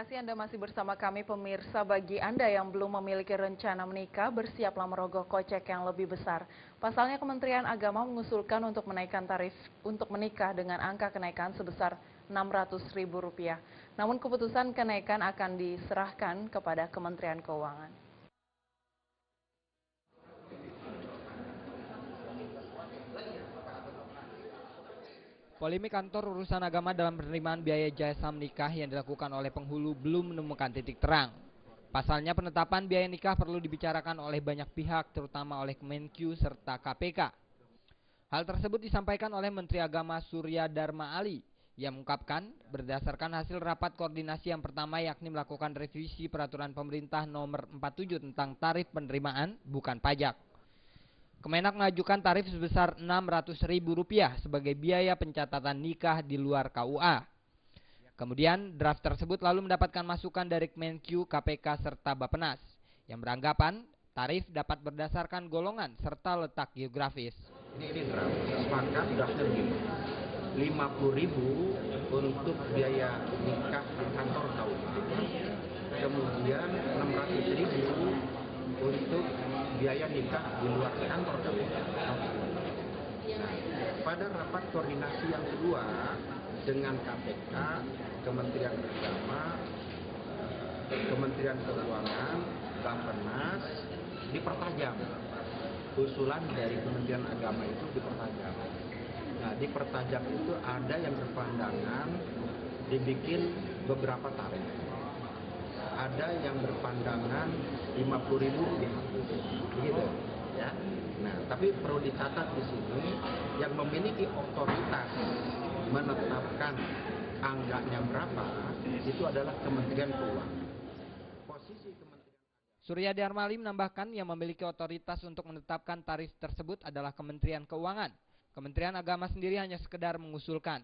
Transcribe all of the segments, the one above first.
kasih Anda masih bersama kami pemirsa. Bagi Anda yang belum memiliki rencana menikah, bersiaplah merogoh kocek yang lebih besar. Pasalnya Kementerian Agama mengusulkan untuk menaikkan tarif untuk menikah dengan angka kenaikan sebesar Rp600.000. Namun keputusan kenaikan akan diserahkan kepada Kementerian Keuangan. Polemik kantor urusan agama dalam penerimaan biaya jasa menikah yang dilakukan oleh penghulu belum menemukan titik terang. Pasalnya penetapan biaya nikah perlu dibicarakan oleh banyak pihak, terutama oleh Kemenkyu serta KPK. Hal tersebut disampaikan oleh Menteri Agama Surya Dharma Ali yang mengungkapkan berdasarkan hasil rapat koordinasi yang pertama yakni melakukan revisi peraturan pemerintah nomor 47 tentang tarif penerimaan bukan pajak. Kemenak mengajukan tarif sebesar Rp600.000 sebagai biaya pencatatan nikah di luar KUA. Kemudian draft tersebut lalu mendapatkan masukan dari Kemenkyu, KPK, serta Bappenas yang beranggapan tarif dapat berdasarkan golongan serta letak geografis. Ini draft, sepakat draftnya begini, 50.000 untuk biaya nikah kantor KUA, kemudian 600.000 untuk biaya nikah di luar kantor KUA. Nah, pada rapat koordinasi yang kedua dengan KPK, Kementerian Agama, Kementerian Keuangan, Bappenas dipertajam. Usulan dari Kementerian Agama itu dipertajam. Nah, dipertajam itu ada yang berpandangan dibikin beberapa tarif. Ada yang berpandangan Rp50.000, begitu ya. Nah, tapi perlu dicatat di sini yang memiliki otoritas menetapkan angganya berapa itu adalah Kementerian Keuangan. Posisi Kementerian Surya Dharma Ali menambahkan yang memiliki otoritas untuk menetapkan tarif tersebut adalah Kementerian Keuangan. Kementerian Agama sendiri hanya sekedar mengusulkan.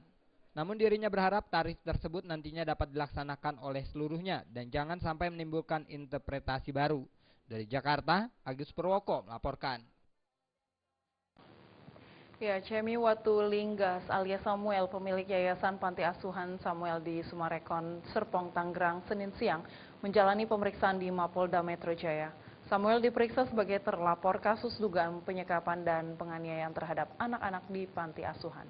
Namun dirinya berharap tarif tersebut nantinya dapat dilaksanakan oleh seluruhnya dan jangan sampai menimbulkan interpretasi baru. Dari Jakarta, Agus Purwoko melaporkan. Ya, Cemi Watulinggas alias Samuel, pemilik Yayasan Panti Asuhan Samuel di Sumarekon, Serpong, Tangerang, Senin siang, menjalani pemeriksaan di Mapolda Metro Jaya. Samuel diperiksa sebagai terlapor kasus dugaan penyekapan dan penganiayaan terhadap anak-anak di Panti Asuhan.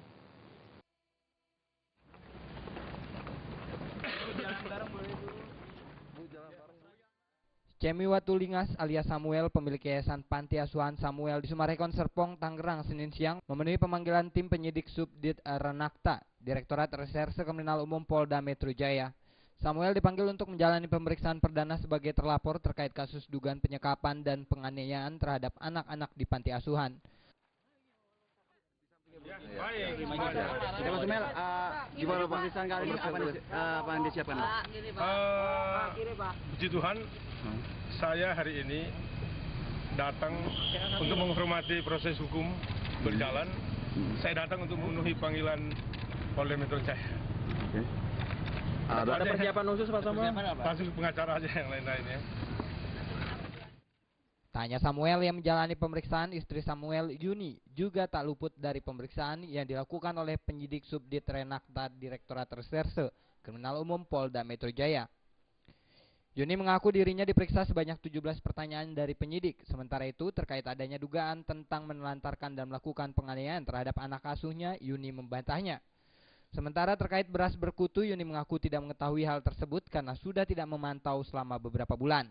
Cemi Watulinggas alias Samuel, pemilik Yayasan Panti Asuhan Samuel di Sumarekon, Serpong, Tangerang, Senin siang, memenuhi pemanggilan tim penyidik Subdit Renakta, Direktorat Reserse Kriminal Umum Polda Metro Jaya. Samuel dipanggil untuk menjalani pemeriksaan perdana sebagai terlapor terkait kasus dugaan penyekapan dan penganiayaan terhadap anak-anak di Panti Asuhan. Baik, Mas Mel, gimana pemeriksaan kali ini apa yang disiapkan? Puji Tuhan, saya hari ini datang untuk menghormati proses hukum berjalan. Saya datang untuk memenuhi panggilan Polda Metro Jaya. Ada persiapan khusus Pak Samuel? Kasus pengacara aja yang lain-lainnya. Tanya Samuel yang menjalani pemeriksaan, istri Samuel, Yuni, juga tak luput dari pemeriksaan yang dilakukan oleh penyidik Subdit Renakta Direktorat Reserse Kriminal Umum Polda Metro Jaya. Yuni mengaku dirinya diperiksa sebanyak 17 pertanyaan dari penyidik. Sementara itu, terkait adanya dugaan tentang menelantarkan dan melakukan penganiayaan terhadap anak asuhnya, Yuni membantahnya. Sementara terkait beras berkutu, Yuni mengaku tidak mengetahui hal tersebut karena sudah tidak memantau selama beberapa bulan.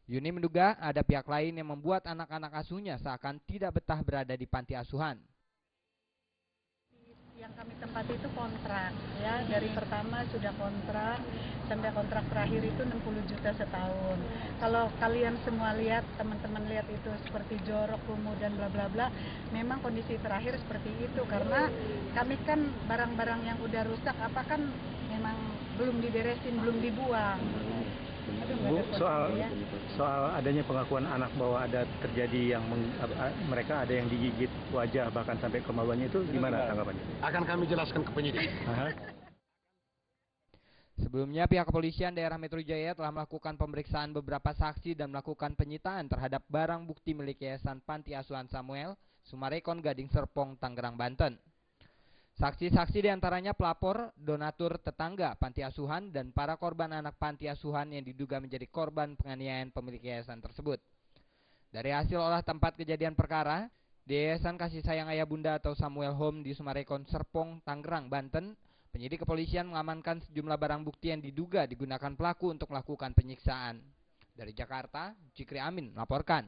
Yuni menduga ada pihak lain yang membuat anak-anak asuhnya seakan tidak betah berada di panti asuhan. Yang kami tempati itu kontrak, ya, dari pertama sudah kontrak sampai kontrak terakhir itu 60 juta setahun. Kalau kalian semua lihat, teman-teman lihat itu seperti jorok, kumuh dan bla bla bla, memang kondisi terakhir seperti itu karena kami kan barang-barang yang udah rusak apa kan memang belum diberesin, belum dibuang. Bu, soal adanya pengakuan anak bahwa ada terjadi yang mereka ada yang digigit wajah bahkan sampai kemaluannya itu gimana tanggapannya? akan kami jelaskan ke penyidik. Sebelumnya pihak kepolisian daerah Metro Jaya telah melakukan pemeriksaan beberapa saksi dan melakukan penyitaan terhadap barang bukti milik Yayasan Panti Asuhan Samuel, Sumarekon, Gading Serpong, Tangerang, Banten. Saksi-saksi diantaranya pelapor, donatur, tetangga, panti asuhan, dan para korban anak panti asuhan yang diduga menjadi korban penganiayaan pemilik yayasan tersebut. Dari hasil olah tempat kejadian perkara, di Yayasan Kasih Sayang Ayah Bunda atau Samuel Home di Sumarekon, Serpong, Tangerang, Banten, penyidik kepolisian mengamankan sejumlah barang bukti yang diduga digunakan pelaku untuk melakukan penyiksaan. Dari Jakarta, Cikri Amin melaporkan.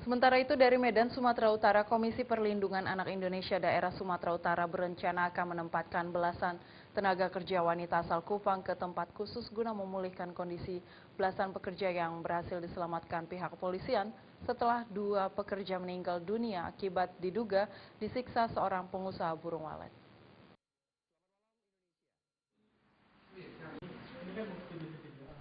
Sementara itu dari Medan, Sumatera Utara, Komisi Perlindungan Anak Indonesia Daerah Sumatera Utara berencana akan menempatkan belasan tenaga kerja wanita asal Kupang ke tempat khusus guna memulihkan kondisi belasan pekerja yang berhasil diselamatkan pihak kepolisian setelah 2 pekerja meninggal dunia akibat diduga disiksa seorang pengusaha burung walet.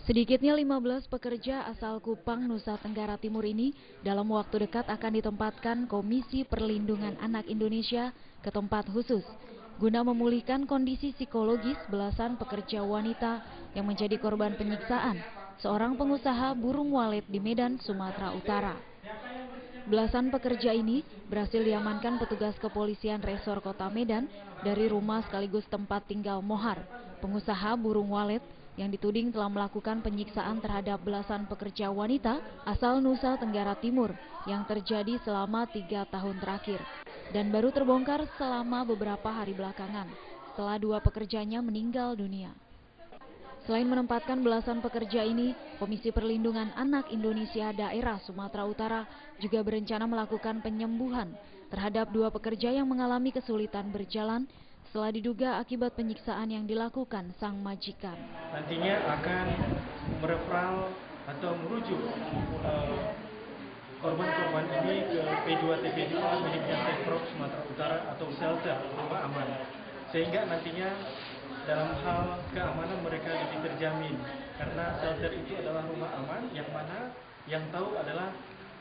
Sedikitnya 15 pekerja asal Kupang, Nusa Tenggara Timur ini dalam waktu dekat akan ditempatkan Komisi Perlindungan Anak Indonesia ke tempat khusus guna memulihkan kondisi psikologis belasan pekerja wanita yang menjadi korban penyiksaan seorang pengusaha burung walet di Medan, Sumatera Utara. Belasan pekerja ini berhasil diamankan petugas kepolisian Resor Kota Medan dari rumah sekaligus tempat tinggal Mohar, pengusaha burung walet yang dituding telah melakukan penyiksaan terhadap belasan pekerja wanita asal Nusa Tenggara Timur yang terjadi selama 3 tahun terakhir dan baru terbongkar selama beberapa hari belakangan setelah 2 pekerjanya meninggal dunia. Selain menempatkan belasan pekerja ini, Komisi Perlindungan Anak Indonesia Daerah Sumatera Utara juga berencana melakukan penyembuhan terhadap 2 pekerja yang mengalami kesulitan berjalan setelah diduga akibat penyiksaan yang dilakukan sang majikan. Nantinya akan mereferal atau merujuk korban-korban ini ke P2TP2 miliknya Pemprov Sumatera Utara atau shelter rumah aman. Sehingga nantinya dalam hal keamanan mereka lebih terjamin karena shelter itu adalah rumah aman yang mana yang tahu adalah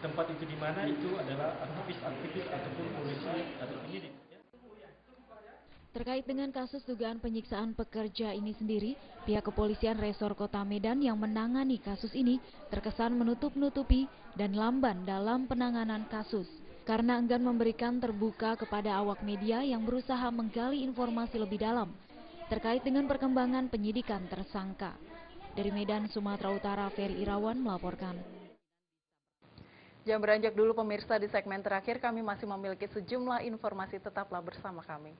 tempat itu di mana itu adalah aktivis-aktivis ataupun polisi atau penyidik. Terkait dengan kasus dugaan penyiksaan pekerja ini sendiri, pihak kepolisian Resor Kota Medan yang menangani kasus ini terkesan menutup-nutupi dan lamban dalam penanganan kasus karena enggan memberikan terbuka kepada awak media yang berusaha menggali informasi lebih dalam terkait dengan perkembangan penyidikan tersangka. Dari Medan, Sumatera Utara, Ferry Irawan melaporkan. Jam beranjak dulu pemirsa, di segmen terakhir kami masih memiliki sejumlah informasi, tetaplah bersama kami.